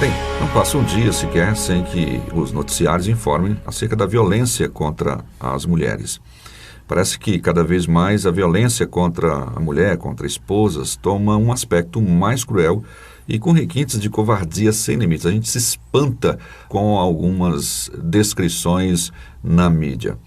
Bem, não passa um dia sequer sem que os noticiários informem acerca da violência contra as mulheres. Parece que cada vez mais a violência contra a mulher, contra esposas, toma um aspecto mais cruel e com requintes de covardia sem limites. A gente se espanta com algumas descrições na mídia.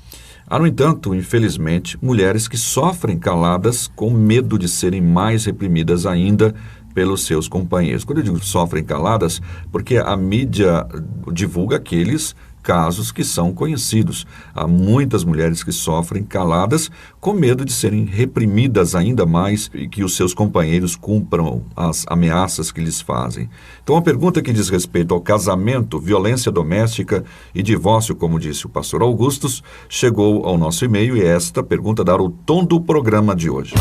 Há, no entanto, infelizmente, mulheres que sofrem caladas com medo de serem mais reprimidas ainda pelos seus companheiros. Quando eu digo sofrem caladas, porque a mídia divulga aqueles casos que são conhecidos. Há muitas mulheres que sofrem caladas com medo de serem reprimidas ainda mais e que os seus companheiros cumpram as ameaças que lhes fazem. Então, a pergunta que diz respeito ao casamento, violência doméstica e divórcio, como disse o pastor Augustus, chegou ao nosso e-mail e esta pergunta dará o tom do programa de hoje.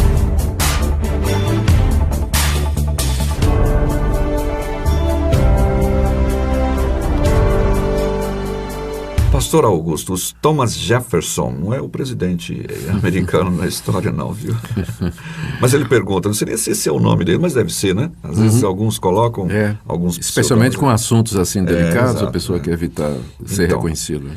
Pastor Augustus, Thomas Jefferson, não é o presidente americano na história não, viu? Mas ele pergunta, não sei se esse é o nome dele, mas deve ser, né? Às vezes alguns colocam, alguns... Especialmente com assuntos assim delicados, exato, a pessoa quer evitar ser reconhecido.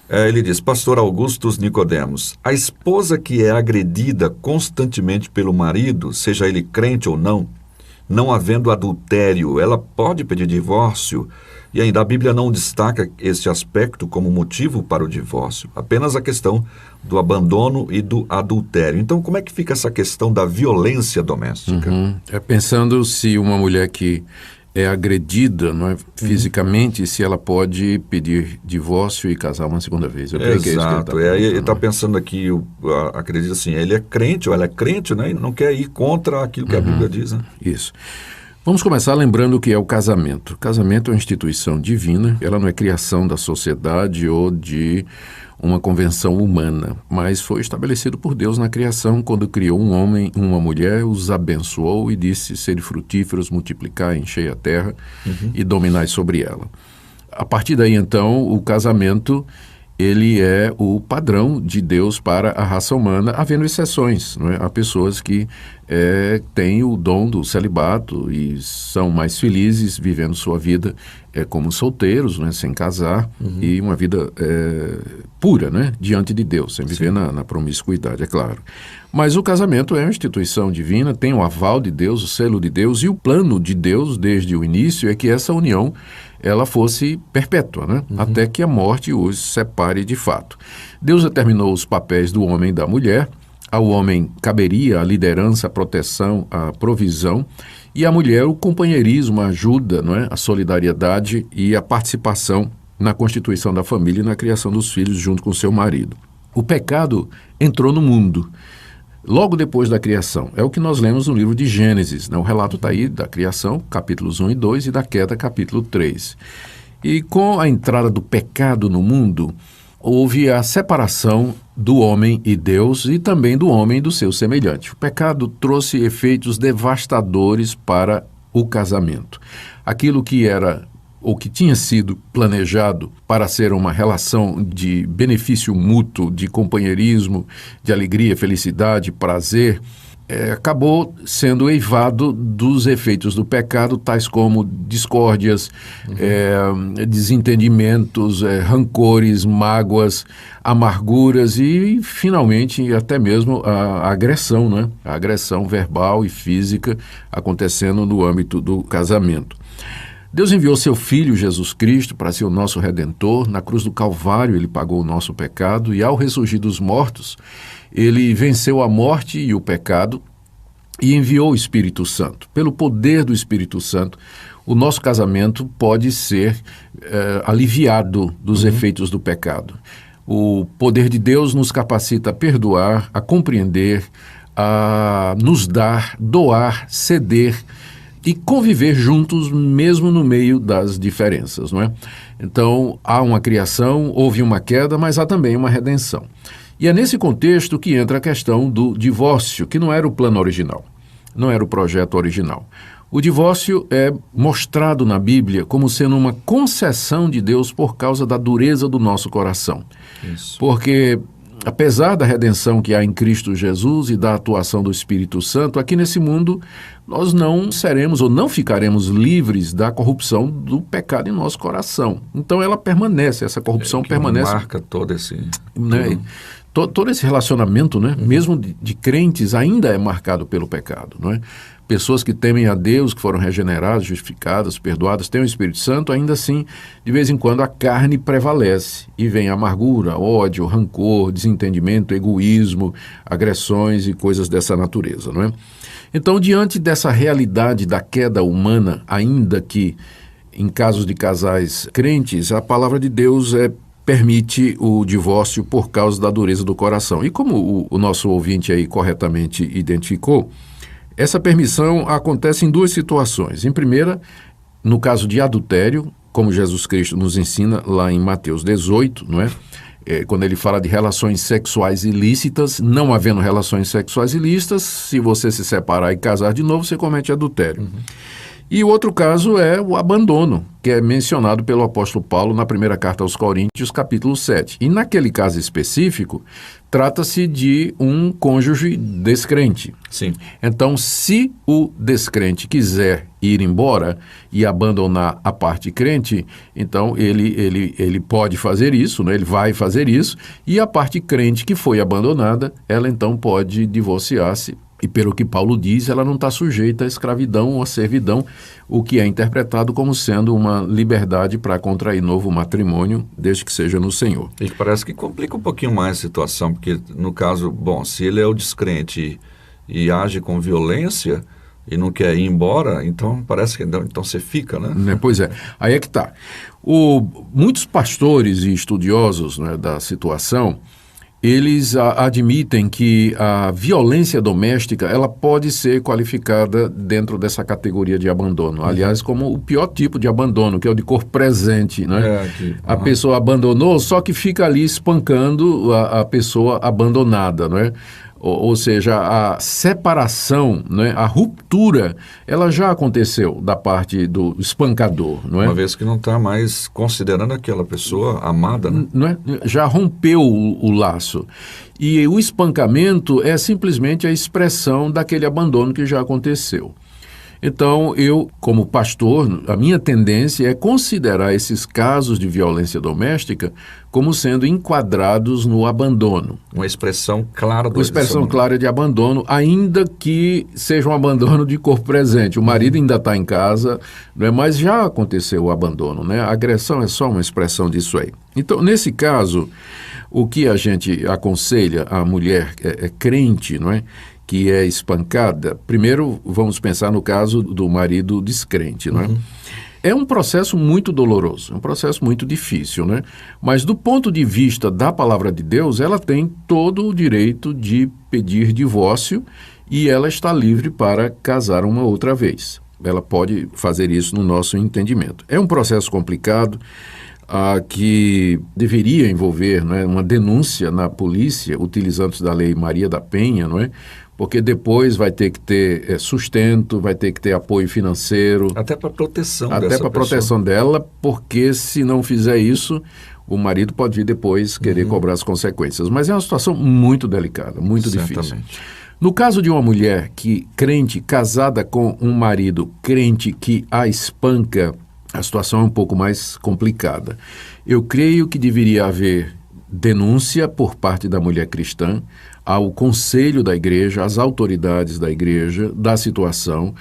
Ele diz, Pastor Augustus Nicodemos, a esposa que é agredida constantemente pelo marido, seja ele crente ou não havendo adultério, ela pode pedir divórcio? E ainda a Bíblia não destaca este aspecto como motivo para o divórcio, apenas a questão do abandono e do adultério. Então, como é que fica essa questão da violência doméstica? Pensando se uma mulher que é agredida, não é, fisicamente, se ela pode pedir divórcio e casar uma segunda vez. Eu creio que é isso que ele está pensando aqui, acredita assim, ele é crente ou ela é crente, né? E não quer ir contra aquilo que a Bíblia diz. Né? Isso. Vamos começar lembrando o que é o casamento. O casamento é uma instituição divina, ela não é criação da sociedade ou de uma convenção humana, mas foi estabelecido por Deus na criação, quando criou um homem e uma mulher, os abençoou e disse, sede frutíferos, multiplicai, enchei a terra e dominai sobre ela. A partir daí, então, o casamento, ele é o padrão de Deus para a raça humana, havendo exceções, não é? Há pessoas que têm o dom do celibato e são mais felizes vivendo sua vida como solteiros, né, sem casar, e uma vida pura, né, diante de Deus, sem viver na promiscuidade, é claro. Mas o casamento é uma instituição divina, tem o aval de Deus, o selo de Deus, e o plano de Deus, desde o início, é que essa união ela fosse perpétua, né? Até que a morte os separe de fato. Deus determinou os papéis do homem e da mulher. Ao homem caberia a liderança, a proteção, a provisão, e à mulher o companheirismo, a ajuda, não é? A solidariedade e a participação na constituição da família e na criação dos filhos junto com seu marido. O pecado entrou no mundo logo depois da criação. É o que nós lemos no livro de Gênesis, né? O relato está aí da criação, capítulos 1 e 2, e da queda, capítulo 3. E com a entrada do pecado no mundo, houve a separação do homem e Deus e também do homem e do seu semelhante. O pecado trouxe efeitos devastadores para o casamento. Aquilo que era ou que tinha sido planejado para ser uma relação de benefício mútuo, de companheirismo, de alegria, felicidade, prazer, acabou sendo eivado dos efeitos do pecado, tais como discórdias, desentendimentos, rancores, mágoas, amarguras e, finalmente, até mesmo a agressão, né? A agressão verbal e física acontecendo no âmbito do casamento. Deus enviou seu Filho, Jesus Cristo, para ser o nosso Redentor. Na cruz do Calvário ele pagou o nosso pecado e, ao ressurgir dos mortos, ele venceu a morte e o pecado e enviou o Espírito Santo. Pelo poder do Espírito Santo, o nosso casamento pode ser aliviado dos efeitos do pecado. O poder de Deus nos capacita a perdoar, a compreender, a nos dar, doar, ceder e conviver juntos mesmo no meio das diferenças, não é? Então, há uma criação, houve uma queda, mas há também uma redenção. E é nesse contexto que entra a questão do divórcio, que não era o plano original, não era o projeto original. O divórcio é mostrado na Bíblia como sendo uma concessão de Deus por causa da dureza do nosso coração. Isso. Porque apesar da redenção que há em Cristo Jesus e da atuação do Espírito Santo, aqui nesse mundo nós não seremos ou não ficaremos livres da corrupção do pecado em nosso coração. Então ela permanece, essa corrupção permanece. Marca todo esse... Né? Todo esse relacionamento, né? Mesmo de crentes, ainda é marcado pelo pecado. Não é? Pessoas que temem a Deus, que foram regeneradas, justificadas, perdoadas, têm o Espírito Santo, ainda assim, de vez em quando, a carne prevalece. E vem amargura, ódio, rancor, desentendimento, egoísmo, agressões e coisas dessa natureza. Não é? Então, diante dessa realidade da queda humana, ainda que em casos de casais crentes, a palavra de Deus permite o divórcio por causa da dureza do coração. E como o nosso ouvinte aí corretamente identificou, essa permissão acontece em duas situações. Em primeira, no caso de adultério, como Jesus Cristo nos ensina lá em Mateus 18, não é? Quando ele fala de relações sexuais ilícitas, não havendo relações sexuais ilícitas, se você se separar e casar de novo, você comete adultério. E o outro caso é o abandono, que é mencionado pelo apóstolo Paulo na primeira carta aos Coríntios, capítulo 7. E naquele caso específico, trata-se de um cônjuge descrente. Sim. Então, se o descrente quiser ir embora e abandonar a parte crente, então ele pode fazer isso, né? Ele vai fazer isso, e a parte crente que foi abandonada, ela então pode divorciar-se. E pelo que Paulo diz, ela não está sujeita à escravidão ou à servidão, o que é interpretado como sendo uma liberdade para contrair novo matrimônio, desde que seja no Senhor. E parece que complica um pouquinho mais a situação, porque no caso, bom, se ele é o descrente e age com violência e não quer ir embora, então parece que então você fica, né? Pois é, aí é que está. Muitos pastores e estudiosos, né, da situação, eles admitem que a violência doméstica ela pode ser qualificada dentro dessa categoria de abandono. Aliás, como o pior tipo de abandono, que é o de corpo presente. Né? A pessoa abandonou, só que fica ali espancando a pessoa abandonada. Não é? Ou seja, a separação, né, a ruptura, ela já aconteceu da parte do espancador. Não é? Uma vez que não está mais considerando aquela pessoa amada. Né? Não é? Já rompeu o laço. E o espancamento é simplesmente a expressão daquele abandono que já aconteceu. Então, eu, como pastor, a minha tendência é considerar esses casos de violência doméstica como sendo enquadrados no abandono. Uma expressão clara do Uma expressão clara de abandono, ainda que seja um abandono de corpo presente. O marido ainda está em casa, né, mas já aconteceu o abandono. Né? A agressão é só uma expressão disso aí. Então, nesse caso, o que a gente aconselha a mulher crente, não é? Que é espancada, primeiro vamos pensar no caso do marido descrente, não é? É um processo muito doloroso, é um processo muito difícil, né? Mas do ponto de vista da palavra de Deus, ela tem todo o direito de pedir divórcio e ela está livre para casar uma outra vez. Ela pode fazer isso no nosso entendimento. É um processo complicado, que deveria envolver, né, uma denúncia na polícia, utilizando-se da lei Maria da Penha, não é? Porque depois vai ter que ter sustento, vai ter que ter apoio financeiro. Até para proteção dessa pessoa. Até para proteção dela, porque se não fizer isso, o marido pode vir depois querer cobrar as consequências. Mas é uma situação muito delicada, muito difícil. No caso de uma mulher crente, casada com um marido crente que a espanca, a situação é um pouco mais complicada. Eu creio que deveria haver denúncia por parte da mulher cristã ao conselho da igreja, às autoridades da igreja, da situação,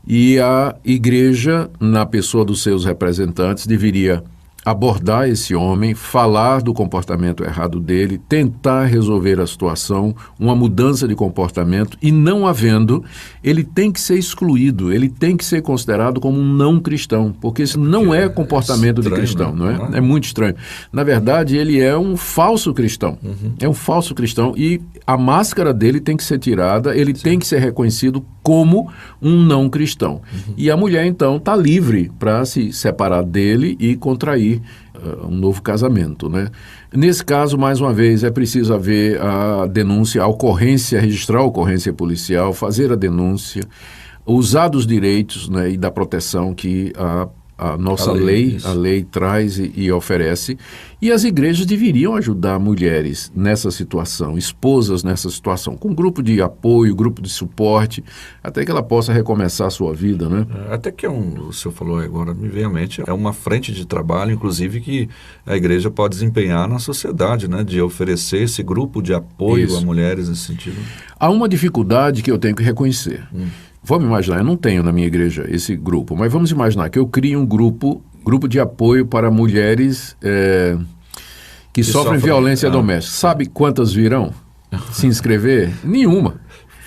e a igreja, na pessoa dos seus representantes, deveria abordar esse homem, falar do comportamento errado dele, tentar resolver a situação, uma mudança de comportamento, e não havendo, ele tem que ser excluído, ele tem que ser considerado como um não cristão, porque isso não é comportamento de cristão, não é? É muito estranho. Na verdade, ele é um falso cristão, é um falso cristão, e a máscara dele tem que ser tirada, ele tem que ser reconhecido como um não cristão. E a mulher, então, está livre para se separar dele e contrair um novo casamento, né? Nesse caso, mais uma vez, é preciso haver a denúncia, a ocorrência, registrar a ocorrência policial, fazer a denúncia, usar dos direitos, né, e da proteção que a a nossa lei, a lei traz e oferece, e as igrejas deveriam ajudar mulheres nessa situação, esposas nessa situação, com grupo de apoio, grupo de suporte, até que ela possa recomeçar a sua vida, né? Até que o senhor falou agora, me veio à mente, é uma frente de trabalho, inclusive, que a igreja pode desempenhar na sociedade, né? De oferecer esse grupo de apoio a mulheres nesse sentido. Há uma dificuldade que eu tenho que reconhecer. Vamos imaginar, eu não tenho na minha igreja esse grupo, mas vamos imaginar que eu crie um grupo de apoio para mulheres que sofrem violência doméstica. Sabe quantas virão se inscrever? Nenhuma.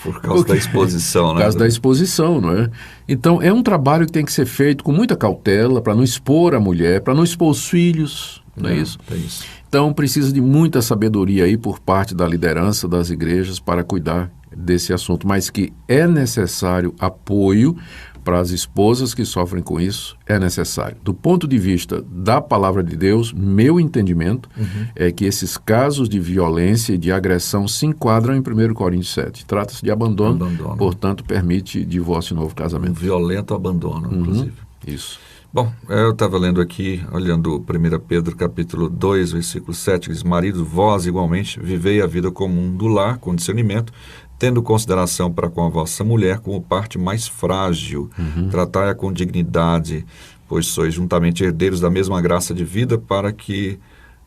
Por causa da exposição, né? Por causa da exposição, não é? Então, é um trabalho que tem que ser feito com muita cautela, para não expor a mulher, para não expor os filhos, não é isso? É isso. Então, precisa de muita sabedoria aí por parte da liderança das igrejas para cuidar desse assunto, mas que é necessário apoio para as esposas que sofrem com isso, é necessário. Do ponto de vista da palavra de Deus, meu entendimento é que esses casos de violência e de agressão se enquadram em 1 Coríntios 7. Trata-se de abandono, portanto, permite divórcio e novo casamento. Um violento abandono, inclusive. Isso. Bom, eu estava lendo aqui, olhando 1 Pedro capítulo 2, versículo 7, diz: Maridos, vós igualmente vivei a vida comum do lar com discernimento, tendo consideração para com a vossa mulher como parte mais frágil, tratai-a com dignidade, pois sois juntamente herdeiros da mesma graça de vida, para que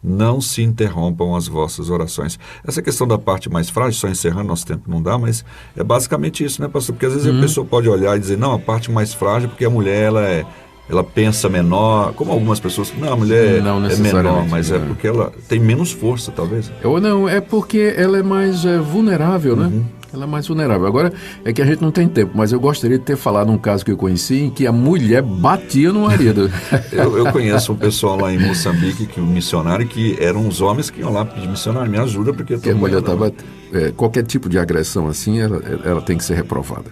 não se interrompam as vossas orações. Essa questão da parte mais frágil, só encerrando, nosso tempo não dá, mas é basicamente isso, né, pastor? Porque às vezes a pessoa pode olhar e dizer, não, a parte mais frágil porque a mulher, ela pensa menor, como algumas pessoas, não, a mulher não é menor, mas é porque ela tem menos força, talvez. Ou não, é porque ela é mais vulnerável, né? Ela é mais vulnerável. Agora, é que a gente não tem tempo, mas eu gostaria de ter falado um caso que eu conheci em que a mulher batia no marido. eu conheço um pessoal lá em Moçambique, um missionário, que eram os homens que iam lá pedir missionário, me ajuda, porque... a mulher estava... qualquer tipo de agressão assim, ela tem que ser reprovada.